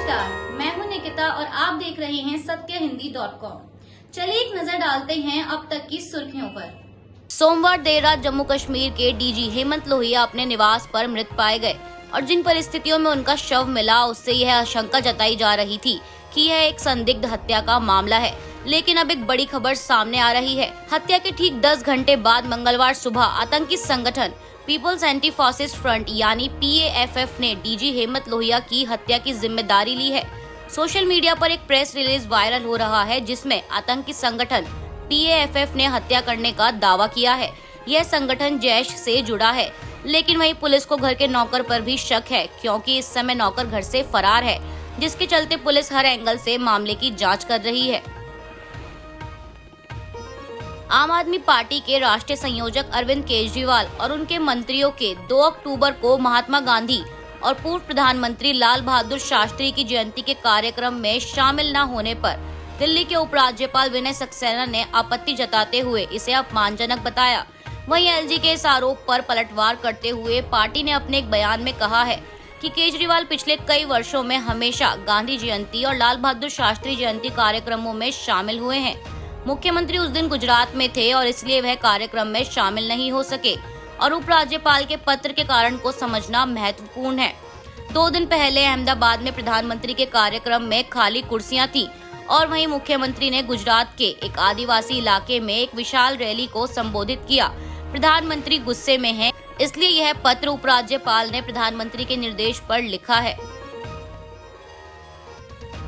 नमस्कार, मैं हूं निकिता और आप देख रहे हैं सत्यहिंदी.com। चलिए एक नजर डालते हैं अब तक की सुर्खियों पर। सोमवार देर रात जम्मू कश्मीर के डीजी हेमंत लोहिया अपने निवास पर मृत पाए गए और जिन परिस्थितियों में उनका शव मिला उससे यह आशंका जताई जा रही थी कि यह एक संदिग्ध हत्या का मामला है। लेकिन अब एक बड़ी खबर सामने आ रही है। हत्या के ठीक 10 घंटे बाद मंगलवार सुबह आतंकी संगठन पीपल्स एंटी फासिस्ट फ्रंट यानी PAFF ने डीजी हेमंत लोहिया की हत्या की जिम्मेदारी ली है। सोशल मीडिया पर एक प्रेस रिलीज वायरल हो रहा है जिसमें आतंकी संगठन PAFF ने हत्या करने का दावा किया है। यह संगठन जैश से जुड़ा है, लेकिन वहीं पुलिस को घर के नौकर पर भी शक है क्योंकि इस समय नौकर घर से फरार है, जिसके चलते पुलिस हर एंगल से मामले की जांच कर रही है। आम आदमी पार्टी के राष्ट्रीय संयोजक अरविंद केजरीवाल और उनके मंत्रियों के 2 अक्टूबर को महात्मा गांधी और पूर्व प्रधानमंत्री लाल बहादुर शास्त्री की जयंती के कार्यक्रम में शामिल न होने पर दिल्ली के उपराज्यपाल विनय सक्सेना ने आपत्ति जताते हुए इसे अपमानजनक बताया। वहीं LG के इस आरोप पर पलटवार करते हुए पार्टी ने अपने एक बयान में कहा है कि केजरीवाल पिछले कई वर्षों में हमेशा गांधी जयंती और लाल बहादुर शास्त्री जयंती कार्यक्रमों में शामिल हुए हैं। मुख्यमंत्री उस दिन गुजरात में थे और इसलिए वह कार्यक्रम में शामिल नहीं हो सके और उपराज्यपाल के पत्र के कारण को समझना महत्वपूर्ण है। 2 दिन पहले अहमदाबाद में प्रधानमंत्री के कार्यक्रम में खाली कुर्सियां थीं और वहीं मुख्यमंत्री ने गुजरात के एक आदिवासी इलाके में एक विशाल रैली को संबोधित किया। प्रधानमंत्री गुस्से में हैं, इसलिए यह पत्र उपराज्यपाल ने प्रधानमंत्री के निर्देश पर लिखा है।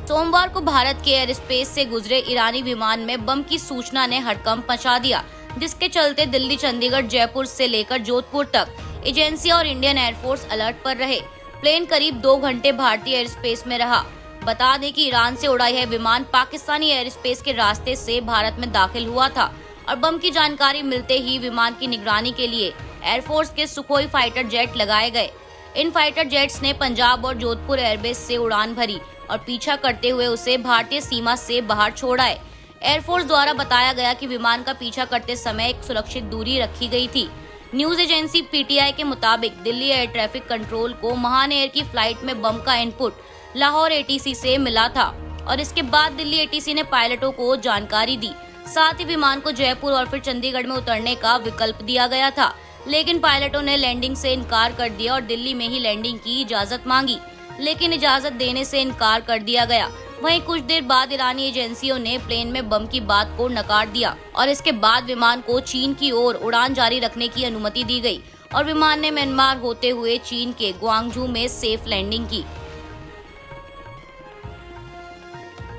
सोमवार को भारत के एयर स्पेस से गुजरे ईरानी विमान में बम की सूचना ने हड़कंप मचा दिया, जिसके चलते दिल्ली, चंडीगढ़, जयपुर से लेकर जोधपुर तक एजेंसी और इंडियन एयरफोर्स अलर्ट पर रहे। प्लेन करीब 2 घंटे भारतीय एयर स्पेस में रहा। बता दें कि ईरान से उड़ा यह विमान पाकिस्तानी एयर स्पेस के रास्ते से भारत में दाखिल हुआ था और बम की जानकारी मिलते ही विमान की निगरानी के लिए एयरफोर्स के सुखोई फाइटर जेट लगाए गए। इन फाइटर जेट्स ने पंजाब और जोधपुर एयरबेस से उड़ान भरी और पीछा करते हुए उसे भारतीय सीमा से बाहर छोड़ आए। एयरफोर्स द्वारा बताया गया कि विमान का पीछा करते समय एक सुरक्षित दूरी रखी गई थी। न्यूज एजेंसी PTI के मुताबिक दिल्ली एयर ट्रैफिक कंट्रोल को महान एयर की फ्लाइट में बम का इनपुट लाहौर ATC से मिला था और इसके बाद दिल्ली ATC ने पायलटों को जानकारी दी। साथ ही विमान को जयपुर और फिर चंडीगढ़ में उतरने का विकल्प दिया गया था, लेकिन पायलटों ने लैंडिंग से इनकार कर दिया और दिल्ली में ही लैंडिंग की इजाजत मांगी, लेकिन इजाजत देने से इनकार कर दिया गया। वहीं कुछ देर बाद ईरानी एजेंसियों ने प्लेन में बम की बात को नकार दिया और इसके बाद विमान को चीन की ओर उड़ान जारी रखने की अनुमति दी गई और विमान ने म्यांमार होते हुए चीन के ग्वांगझू में सेफ लैंडिंग की।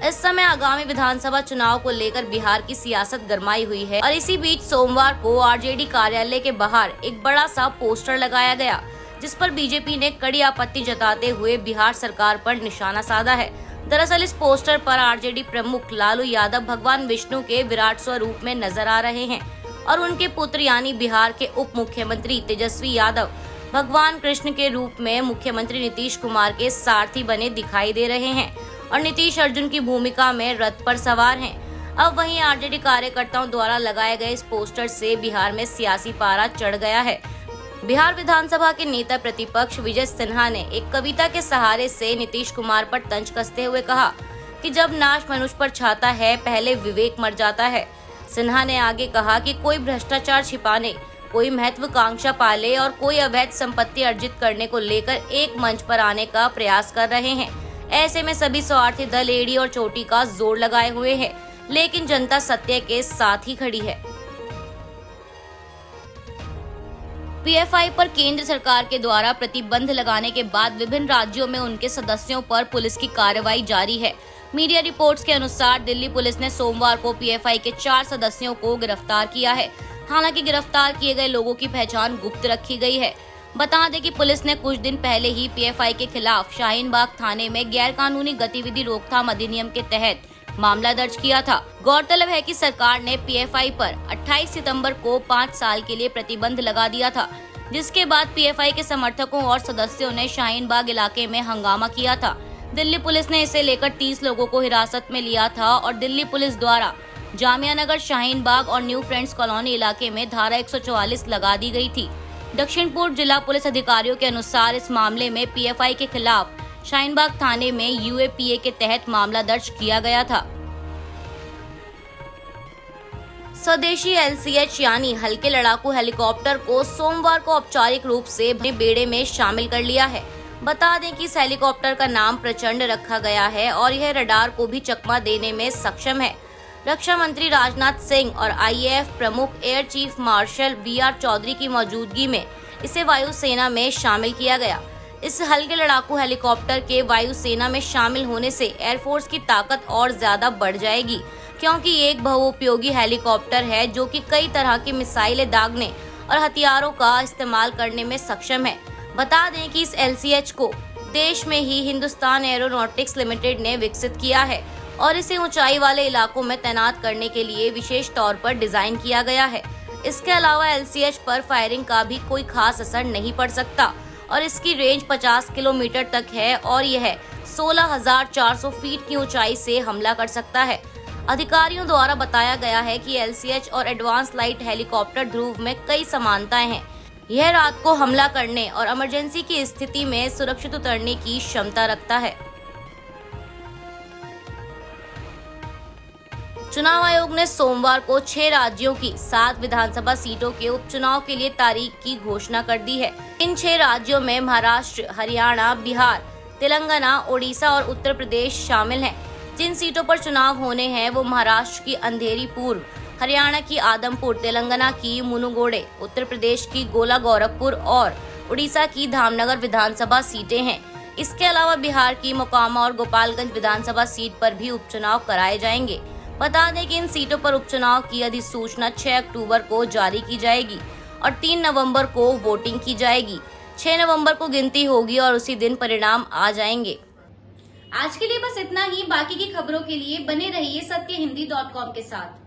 इस समय आगामी विधानसभा चुनाव को लेकर बिहार की सियासत गरमाई हुई है और इसी बीच सोमवार को RJD कार्यालय के बाहर एक बड़ा सा पोस्टर लगाया गया, जिस पर बीजेपी ने कड़ी आपत्ति जताते हुए बिहार सरकार पर निशाना साधा है। दरअसल इस पोस्टर पर RJD प्रमुख लालू यादव भगवान विष्णु के विराट स्वरूप में नजर आ रहे हैं और उनके पुत्र यानी बिहार के उप मुख्यमंत्री तेजस्वी यादव भगवान कृष्ण के रूप में मुख्यमंत्री नीतीश कुमार के सारथी बने दिखाई दे रहे हैं और नीतीश अर्जुन की भूमिका में रथ पर सवार हैं। अब वहीं RJD कार्यकर्ताओं द्वारा लगाए गए इस पोस्टर से बिहार में सियासी पारा चढ़ गया है। बिहार विधानसभा के नेता प्रतिपक्ष विजय सिन्हा ने एक कविता के सहारे से नीतीश कुमार पर तंज कसते हुए कहा कि जब नाश मनुष्य पर छाता है पहले विवेक मर जाता है। सिन्हा ने आगे कहा कि कोई भ्रष्टाचार छिपाने, कोई महत्वाकांक्षा पाले और कोई अवैध संपत्ति अर्जित करने को लेकर एक मंच पर आने का प्रयास कर रहे हैं। ऐसे में सभी स्वार्थी दल एड़ी और चोटी का जोर लगाए हुए हैं, लेकिन जनता सत्य के साथ ही खड़ी है। PFI पर केंद्र सरकार के द्वारा प्रतिबंध लगाने के बाद विभिन्न राज्यों में उनके सदस्यों पर पुलिस की कार्रवाई जारी है। मीडिया रिपोर्ट्स के अनुसार दिल्ली पुलिस ने सोमवार को PFI के 4 सदस्यों को गिरफ्तार किया है। हालांकि गिरफ्तार किए गए लोगों की पहचान गुप्त रखी गई है। बता दें कि पुलिस ने कुछ दिन पहले ही PFI के खिलाफ शाहीन बाग थाने में गैर कानूनी गतिविधि रोकथाम अधिनियम के तहत मामला दर्ज किया था। गौरतलब है कि सरकार ने PFI पर 28 सितंबर को 5 साल के लिए प्रतिबंध लगा दिया था, जिसके बाद PFI के समर्थकों और सदस्यों ने शाहीन बाग इलाके में हंगामा किया था। दिल्ली पुलिस ने इसे लेकर 30 लोगों को हिरासत में लिया था और दिल्ली पुलिस द्वारा जामिया नगर, शाहीन बाग और न्यू फ्रेंड्स कॉलोनी इलाके में धारा 144 लगा दी गई थी। दक्षिण पूर्व जिला पुलिस अधिकारियों के अनुसार इस मामले में PFI के खिलाफ शाहीनबाग थाने में यूएपीए के तहत मामला दर्ज किया गया था। स्वदेशी LCH यानी हल्के लड़ाकू हेलीकॉप्टर को सोमवार को औपचारिक रूप से अपने बेड़े में शामिल कर लिया है। बता दें कि इस हेलीकॉप्टर का नाम प्रचंड रखा गया है और यह रडार को भी चकमा देने में सक्षम है। रक्षा मंत्री राजनाथ सिंह और IAF प्रमुख air chief marshal VR Chaudhary की मौजूदगी में इसे वायुसेना में शामिल किया गया। इस हल्के लड़ाकू हेलीकॉप्टर के वायुसेना में शामिल होने से एयरफोर्स की ताकत और ज्यादा बढ़ जाएगी, क्योंकि ये एक बहुउपयोगी हेलीकॉप्टर है जो कि कई तरह की मिसाइलें दागने और हथियारों का इस्तेमाल करने में सक्षम है। बता दें कि इस LCH को देश में ही हिंदुस्तान एरोनॉटिक्स लिमिटेड ने विकसित किया है और इसे ऊंचाई वाले इलाकों में तैनात करने के लिए विशेष तौर पर डिजाइन किया गया है। इसके अलावा LCH पर फायरिंग का भी कोई खास असर नहीं पड़ सकता और इसकी रेंज 50 किलोमीटर तक है और यह 16,400 फीट की ऊंचाई से हमला कर सकता है। अधिकारियों द्वारा बताया गया है कि LCH और एडवांस लाइट हेलीकॉप्टर ध्रुव में कई समानताएं हैं। यह रात को हमला करने और इमरजेंसी की स्थिति में सुरक्षित उतरने की क्षमता रखता है। चुनाव आयोग ने सोमवार को 6 राज्यों की 7 विधानसभा सीटों के उपचुनाव के लिए तारीख की घोषणा कर दी है। इन 6 राज्यों में महाराष्ट्र, हरियाणा, बिहार, तेलंगाना, ओडिशा और उत्तर प्रदेश शामिल हैं। जिन सीटों पर चुनाव होने हैं वो महाराष्ट्र की अंधेरी पूर्व, हरियाणा की आदमपुर, तेलंगाना की मुनुगोडे, उत्तर प्रदेश की गोला गोरखपुर और उड़ीसा की धामनगर विधानसभा सीटें हैं। इसके अलावा बिहार की मोकामा और गोपालगंज विधानसभा सीट पर भी उपचुनाव कराए जाएंगे। बता दें कि इन सीटों पर उपचुनाव की अधिसूचना 6 अक्टूबर को जारी की जाएगी और 3 नवंबर को वोटिंग की जाएगी। 6 नवंबर को गिनती होगी और उसी दिन परिणाम आ जाएंगे। आज के लिए बस इतना ही। बाकी की खबरों के लिए बने रहिए सत्यहिंदी.com के साथ।